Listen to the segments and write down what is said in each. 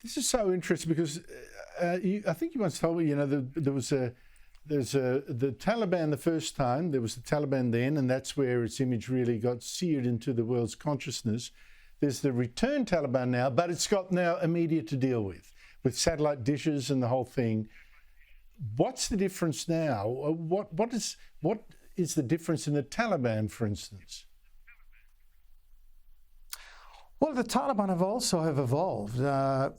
This is so interesting because I think you once told me, the Taliban the first time, there was the Taliban then, and that's where its image really got seared into the world's consciousness. There's the return Taliban now, but it's got now a media to deal with satellite dishes and the whole thing. What's the difference now? What is the difference in the Taliban, for instance? Well, the Taliban have evolved. The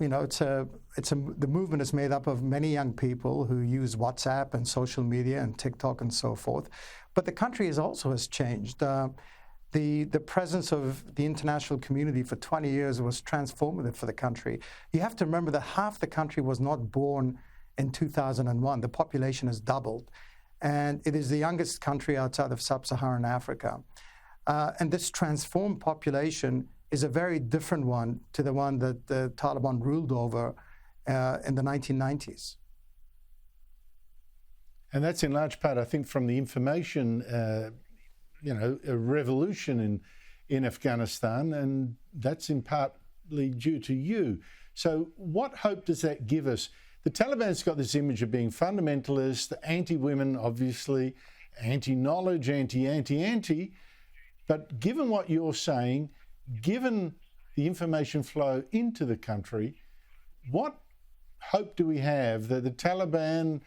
movement is made up of many young people who use WhatsApp and social media and TikTok and so forth. But the country has changed. The presence of the international community for 20 years was transformative for the country. You have to remember that half the country was not born in 2001. The population has doubled. And it is the youngest country outside of sub-Saharan Africa. And this transformed population is a very different one to the one that the Taliban ruled over in the 1990s. And that's in large part, I think, from the information, a revolution in Afghanistan, and that's in partly due to you. So what hope does that give us? The Taliban's got this image of being fundamentalist, anti-women, obviously, anti-knowledge, anti. But given what you're saying, given the information flow into the country, what hope do we have that the Taliban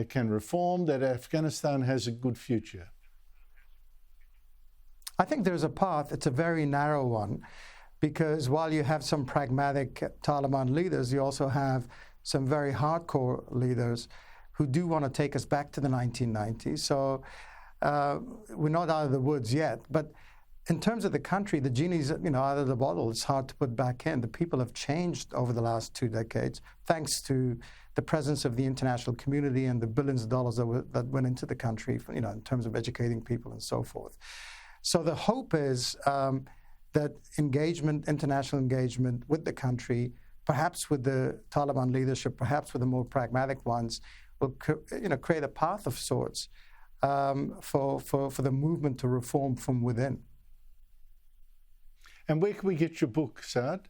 can reform, that Afghanistan has a good future? I think there's a path. It's a very narrow one, because while you have some pragmatic Taliban leaders, you also have some very hardcore leaders who do want to take us back to the 1990s. So we're not out of the woods yet. But in terms of the country, the genie's out of the bottle. It's hard to put back in. The people have changed over the last 2 decades, thanks to the presence of the international community and the billions of dollars that went into the country, in terms of educating people and so forth. So the hope is that international engagement with the country, perhaps with the Taliban leadership, perhaps with the more pragmatic ones, will create a path of sorts for the movement to reform from within. And where can we get your book, Saad?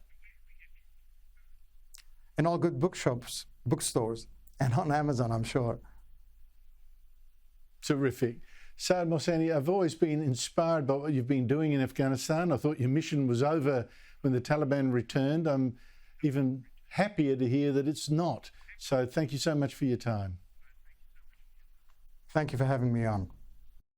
In all good bookshops, bookstores, and on Amazon, I'm sure. Terrific. Saad Mohseni, I've always been inspired by what you've been doing in Afghanistan. I thought your mission was over when the Taliban returned. I'm even happier to hear that it's not. So thank you so much for your time. Thank you for having me on.